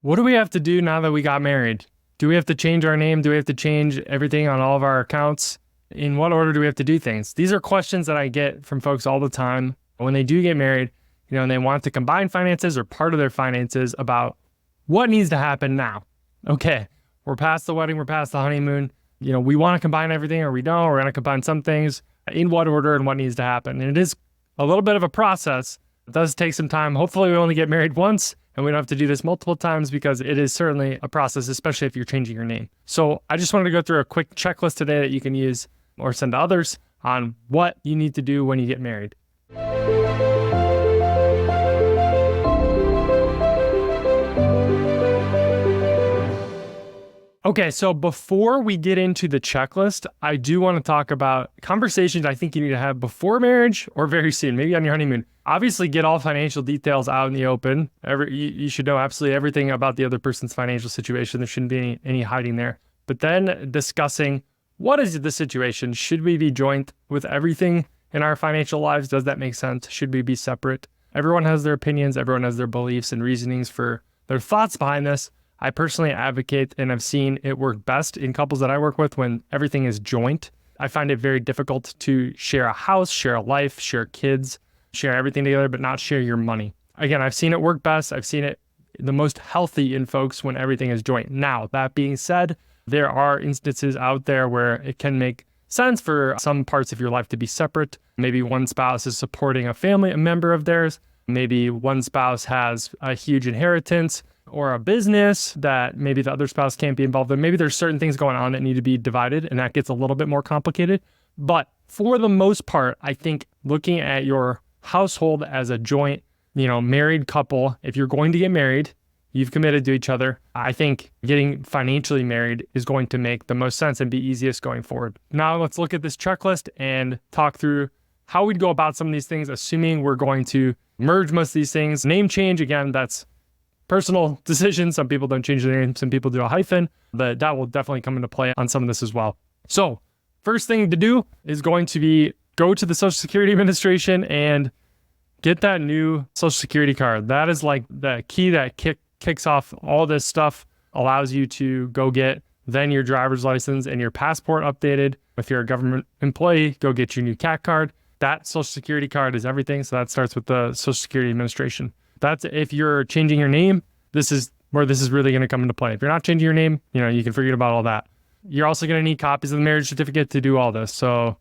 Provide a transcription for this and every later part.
What do we have to do now that we got married? Do we have to change our name? Do we have to change everything on all of our accounts? In what order do we have to do things? These are questions that I get from folks all the time when they do get married, and they want to combine finances or part of their finances about what needs to happen now. Okay, we're past the wedding, we're past the honeymoon. We want to combine everything or we don't. We're going to combine some things. In what order and what needs to happen? And it is a little bit of a process. It does take some time. Hopefully we only get married once and we don't have to do this multiple times, because it is certainly a process, especially if you're changing your name. So I just wanted to go through a quick checklist today that you can use or send to others on what you need to do when you get married. Okay, so before we get into the checklist, I do want to talk about conversations I think you need to have before marriage or very soon, maybe on your honeymoon. Obviously, get all financial details out in the open. You should know absolutely everything about the other person's financial situation. There shouldn't be any hiding there. But then discussing, what is the situation? Should we be joint with everything in our financial lives? Does that make sense? Should we be separate? Everyone has their opinions. Everyone has their beliefs and reasonings for their thoughts behind this. I personally advocate, and I've seen it work best in couples that I work with when everything is joint. I find it very difficult to share a house, share a life, share kids, share everything together, but not share your money. Again, I've seen it work best. I've seen it the most healthy in folks when everything is joint. Now, that being said, there are instances out there where it can make sense for some parts of your life to be separate. Maybe one spouse is supporting a member of theirs. Maybe one spouse has a huge inheritance or a business that maybe the other spouse can't be involved in. Maybe there's certain things going on that need to be divided, and that gets a little bit more complicated. But for the most part, I think looking at your household as a joint, married couple, if you're going to get married, you've committed to each other, I think getting financially married is going to make the most sense and be easiest going forward. Now let's look at this checklist and talk through how we'd go about some of these things, assuming we're going to merge most of these things. Name change, again, that's personal decision. Some people don't change their name. Some people do a hyphen, but that will definitely come into play on some of this as well. So first thing to do is going to be go to the Social Security Administration and get that new Social Security card. That is like the key that kicks off all this stuff, allows you to go get then your driver's license and your passport updated. If you're a government employee, go get your new CAT card. That Social Security card is everything. So that starts with the Social Security Administration. That's if you're changing your name, this is where this is really going to come into play. If you're not changing your name, you can forget about all that. You're also going to need copies of the marriage certificate to do all this. So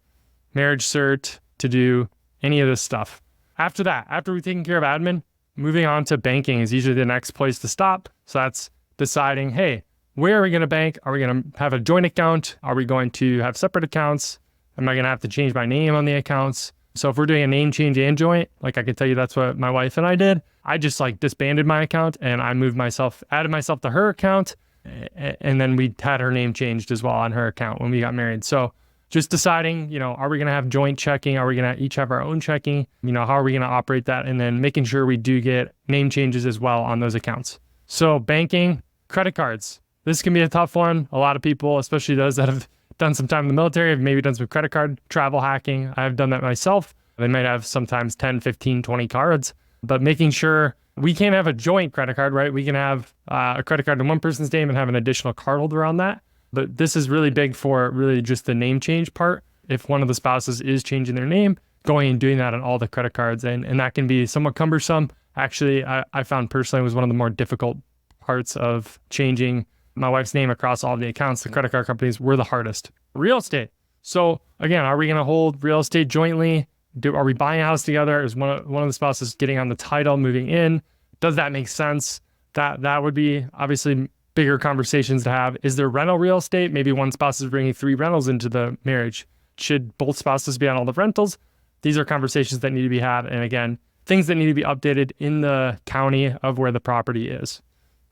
marriage cert to do any of this stuff. After that, after we've taken care of admin, moving on to banking is usually the next place to stop. So that's deciding, hey, where are we going to bank? Are we going to have a joint account? Are we going to have separate accounts? Am I going to have to change my name on the accounts? So if we're doing a name change and joint, like I can tell you that's what my wife and I did. I just disbanded my account and I added myself to her account. And then we had her name changed as well on her account when we got married. So just deciding, are we going to have joint checking? Are we going to each have our own checking? How are we going to operate that? And then making sure we do get name changes as well on those accounts. So banking, credit cards. This can be a tough one. A lot of people, especially those that have done some time in the military, have maybe done some credit card travel hacking. I've done that myself. They might have sometimes 10, 15, 20 cards, but making sure we can't have a joint credit card, right? We can have a credit card in one person's name and have an additional card holder on that. But this is really big for really just the name change part. If one of the spouses is changing their name, going and doing that on all the credit cards. And that can be somewhat cumbersome. Actually, I found personally was one of the more difficult parts of changing my wife's name across all the accounts. The credit card companies were the hardest. Real estate. So again, are we going to hold real estate jointly? Are we buying a house together? Is one of the spouses getting on the title, moving in? Does that make sense? That would be obviously bigger conversations to have. Is there rental real estate? Maybe one spouse is bringing 3 rentals into the marriage. Should both spouses be on all the rentals? These are conversations that need to be had. And again, things that need to be updated in the county of where the property is.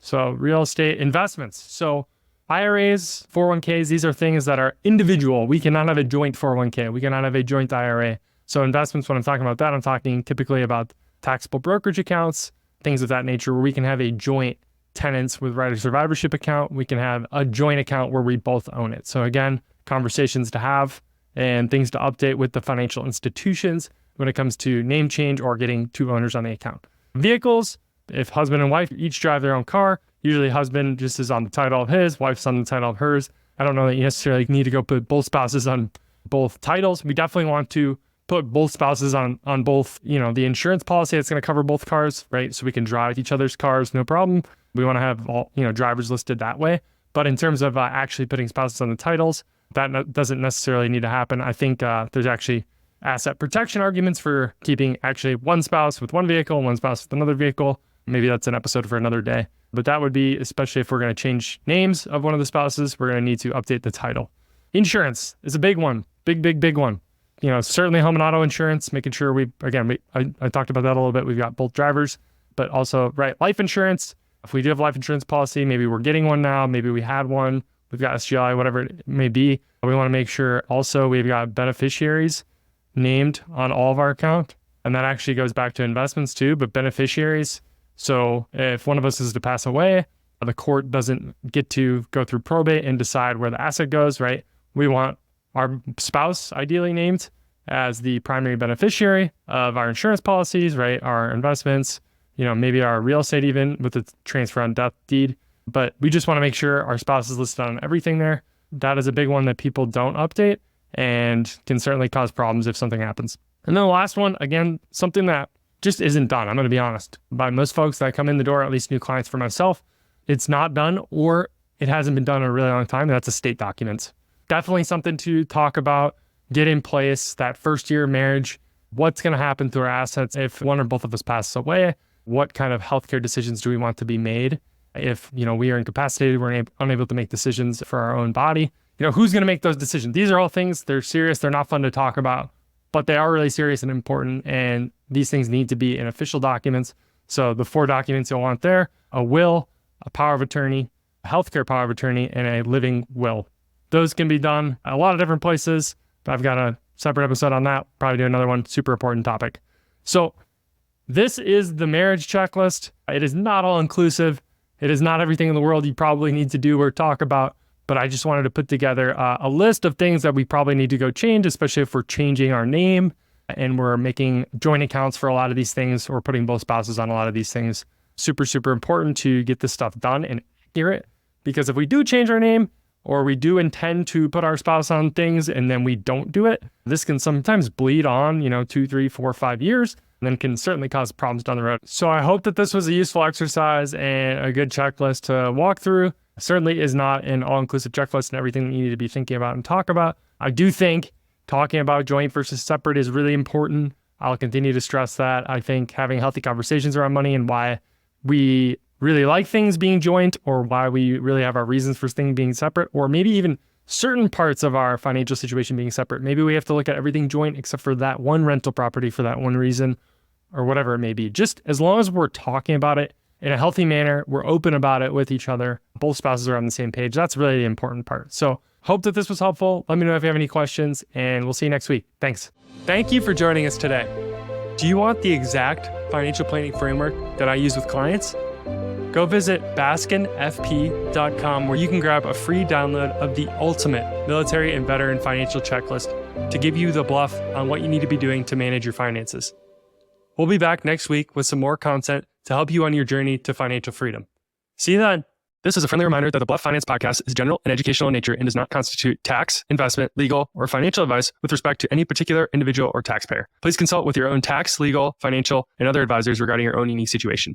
So real estate investments. So IRAs, 401ks, these are things that are individual. We cannot have a joint 401k. We cannot have a joint IRA. So investments, when I'm talking about that, I'm talking typically about taxable brokerage accounts, things of that nature, where we can have a joint tenants with right of survivorship account. We can have a joint account where we both own it. So again, conversations to have and things to update with the financial institutions when it comes to name change or getting 2 owners on the account. Vehicles, if husband and wife each drive their own car, Usually husband just is on the title of his, wife's on the title of hers. I don't know that you necessarily need to go put both spouses on both titles. We definitely want to put both spouses on both, the insurance policy that's going to cover both cars, right? So we can drive each other's cars, no problem. We want to have all, drivers listed that way. But in terms of actually putting spouses on the titles, that doesn't necessarily need to happen. I think there's actually asset protection arguments for keeping actually one spouse with one vehicle and one spouse with another vehicle. Maybe that's an episode for another day. But that would be, especially if we're going to change names of one of the spouses, we're going to need to update the title. Insurance is a big one. Big one. Certainly home and auto insurance, making sure I talked about that a little bit. We've got both drivers, but also, right, life insurance. If we do have life insurance policy, maybe we're getting one now, maybe we had one, we've got SGI, whatever it may be. We want to make sure also we've got beneficiaries named on all of our account. And that actually goes back to investments too, but beneficiaries. So if one of us is to pass away, the court doesn't get to go through probate and decide where the asset goes, right? We want our spouse ideally named as the primary beneficiary of our insurance policies, right? Our investments, maybe our real estate even with the transfer on death deed. But we just want to make sure our spouse is listed on everything there. That is a big one that people don't update and can certainly cause problems if something happens. And then the last one, again, something that just isn't done. I'm going to be honest. By most folks that come in the door, at least new clients for myself, it's not done or it hasn't been done in a really long time. And that's estate documents. Definitely something to talk about, get in place, that first year of marriage, what's going to happen to our assets if one or both of us passes away, what kind of healthcare decisions do we want to be made? If, we are incapacitated, we're unable to make decisions for our own body, who's going to make those decisions? These are all things, they're serious, they're not fun to talk about, but they are really serious and important. And these things need to be in official documents. So the 4 documents you'll want there, a will, a power of attorney, a healthcare power of attorney, and a living will. Those can be done a lot of different places. I've got a separate episode on that. Probably do another one. Super important topic. So this is the marriage checklist. It is not all inclusive. It is not everything in the world you probably need to do or talk about. But I just wanted to put together a list of things that we probably need to go change, especially if we're changing our name and we're making joint accounts for a lot of these things or putting both spouses on a lot of these things. Super, super important to get this stuff done and accurate. Because if we do change our name, or we do intend to put our spouse on things and then we don't do it, this can sometimes bleed on, 2, 3, 4, 5 years, and then can certainly cause problems down the road. So I hope that this was a useful exercise and a good checklist to walk through. Certainly is not an all-inclusive checklist and everything that you need to be thinking about and talk about. I do think talking about joint versus separate is really important. I'll continue to stress that. I think having healthy conversations around money and why we really like things being joint or why we really have our reasons for things being separate, or maybe even certain parts of our financial situation being separate. Maybe we have to look at everything joint except for that one rental property for that one reason or whatever it may be. Just as long as we're talking about it in a healthy manner, we're open about it with each other, both spouses are on the same page. That's really the important part. So hope that this was helpful. Let me know if you have any questions and we'll see you next week. Thanks. Thank you for joining us today. Do you want the exact financial planning framework that I use with clients? Go visit baskinfp.com where you can grab a free download of the ultimate military and veteran financial checklist to give you the bluff on what you need to be doing to manage your finances. We'll be back next week with some more content to help you on your journey to financial freedom. See you then. This is a friendly reminder that the Bluff Finance Podcast is general and educational in nature and does not constitute tax, investment, legal, or financial advice with respect to any particular individual or taxpayer. Please consult with your own tax, legal, financial, and other advisors regarding your own unique situation.